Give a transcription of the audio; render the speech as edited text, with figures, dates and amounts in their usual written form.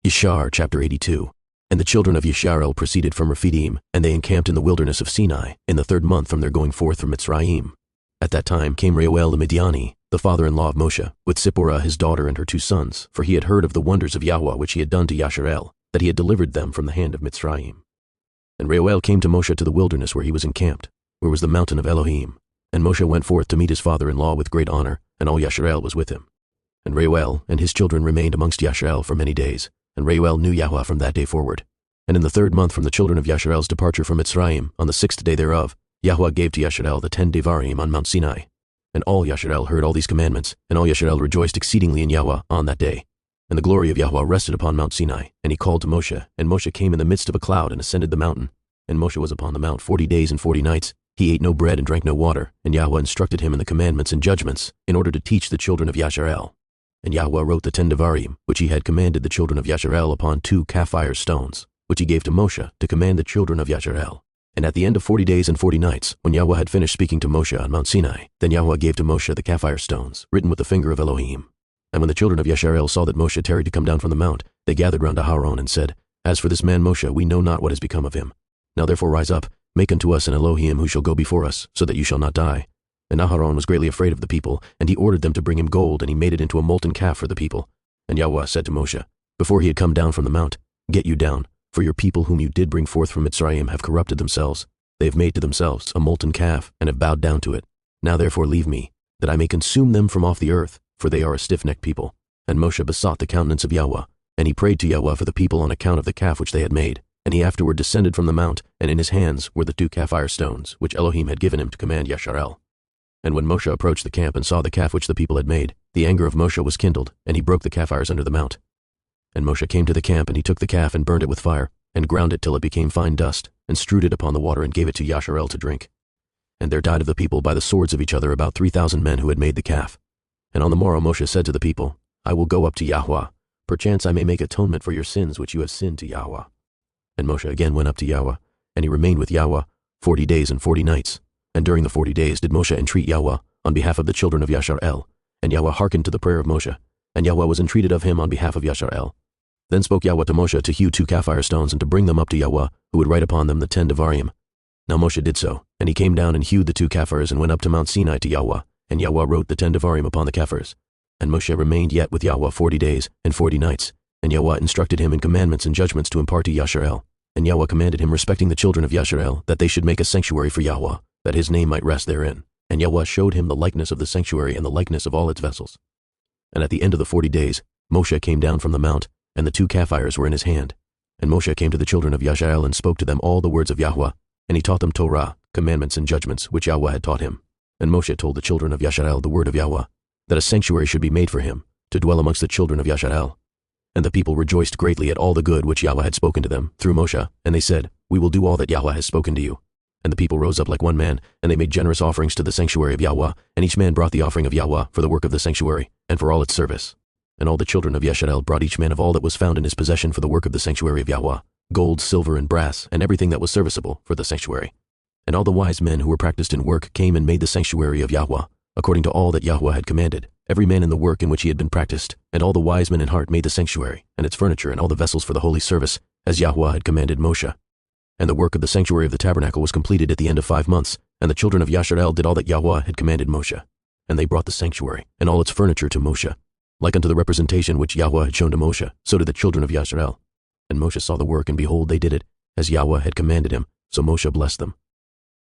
Yashar chapter 82. And the children of Yashar proceeded from Rephidim, and they encamped in the wilderness of Sinai, in the 3rd month from their going forth from Mitzrayim. At that time came Reuel the Midiani, the father-in-law of Moshe, with Zipporah his daughter and her 2 sons, for he had heard of the wonders of Yahweh which he had done to Yashar, that he had delivered them from the hand of Mitzrayim. And Reuel came to Moshe to the wilderness where he was encamped, where was the mountain of Elohim. And Moshe went forth to meet his father-in-law with great honor, and all Yashar was with him. And Reuel and his children remained amongst Yashar for many days, and Reuel knew Yahweh from that day forward. And in the 3rd month from the children of Yashar's departure from Mitzrayim, on the 6th day thereof, Yahweh gave to Yashar the 10 Devarim on Mount Sinai. And all Yashar heard all these commandments, and all Yashar rejoiced exceedingly in Yahweh on that day. And the glory of Yahweh rested upon Mount Sinai, and he called to Moshe, and Moshe came in the midst of a cloud and ascended the mountain. And Moshe was upon the mount 40 days and 40 nights. He ate no bread and drank no water, and Yahweh instructed him in the commandments and judgments, in order to teach the children of Yashar. And Yahweh wrote the 10 Devarim, which he had commanded the children of Yashar upon 2 sapphire stones, which he gave to Moshe to command the children of Yashar. And at the end of 40 days and 40 nights, when Yahweh had finished speaking to Moshe on Mount Sinai, then Yahweh gave to Moshe the sapphire stones, written with the finger of Elohim. And when the children of Yashar saw that Moshe tarried to come down from the mount, they gathered round Aharon and said, As for this man Moshe, we know not what has become of him. Now therefore rise up, make unto us an Elohim who shall go before us, so that you shall not die. And Aharon was greatly afraid of the people, and he ordered them to bring him gold, and he made it into a molten calf for the people. And Yahweh said to Moshe, before he had come down from the mount, Get you down, for your people whom you did bring forth from Mitzrayim have corrupted themselves. They have made to themselves a molten calf, and have bowed down to it. Now therefore leave me, that I may consume them from off the earth, for they are a stiff-necked people. And Moshe besought the countenance of Yahweh, and he prayed to Yahweh for the people on account of the calf which they had made. And he afterward descended from the mount, and in his hands were the 2 sapphire stones, which Elohim had given him to command Yashar. And when Moshe approached the camp and saw the calf which the people had made, the anger of Moshe was kindled, and he broke the sapphires under the mount. And Moshe came to the camp, and he took the calf and burned it with fire, and ground it till it became fine dust, and strewed it upon the water, and gave it to Yashar to drink. And there died of the people by the swords of each other about 3,000 men who had made the calf. And on the morrow Moshe said to the people, I will go up to Yahweh. Perchance I may make atonement for your sins which you have sinned to Yahweh. And Moshe again went up to Yahweh, and he remained with Yahweh 40 days and 40 nights. And during the 40 days did Moshe entreat Yahweh on behalf of the children of Yashar. And Yahweh hearkened to the prayer of Moshe, and Yahweh was entreated of him on behalf of Yashar. Then spoke Yahweh to Moshe to hew 2 sapphire stones, and to bring them up to Yahweh, who would write upon them the 10 Devarim. Now Moshe did so, and he came down and hewed the 2 sapphires, and went up to Mount Sinai to Yahweh, and Yahweh wrote the 10 Devarim upon the sapphires. And Moshe remained yet with Yahweh 40 days and 40 nights, and Yahweh instructed him in commandments and judgments to impart to Yashar. And Yahweh commanded him respecting the children of Yashar, that they should make a sanctuary for Yahweh, that his name might rest therein. And Yahweh showed him the likeness of the sanctuary and the likeness of all its vessels. And at the end of the 40 days, Moshe came down from the mount, and the 2 sapphires were in his hand. And Moshe came to the children of Yashar and spoke to them all the words of Yahweh, and he taught them Torah, commandments and judgments, which Yahweh had taught him. And Moshe told the children of Yashar the word of Yahweh, that a sanctuary should be made for him, to dwell amongst the children of Yashar. And the people rejoiced greatly at all the good which Yahweh had spoken to them through Moshe, and they said, We will do all that Yahweh has spoken to you. And the people rose up like one man, and they made generous offerings to the sanctuary of Yahweh, and each man brought the offering of Yahweh for the work of the sanctuary, and for all its service. And all the children of Yashar brought each man of all that was found in his possession for the work of the sanctuary of Yahweh, gold, silver, and brass, and everything that was serviceable for the sanctuary. And all the wise men who were practiced in work came and made the sanctuary of Yahweh, according to all that Yahweh had commanded, every man in the work in which he had been practiced. And all the wise men in heart made the sanctuary, and its furniture, and all the vessels for the holy service, as Yahweh had commanded Moshe. And the work of the sanctuary of the tabernacle was completed at the end of 5 months, and the children of Yashar did all that Yahweh had commanded Moshe. And they brought the sanctuary, and all its furniture to Moshe. Like unto the representation which Yahweh had shown to Moshe, so did the children of Yashar. And Moshe saw the work, and behold, they did it, as Yahweh had commanded him, so Moshe blessed them.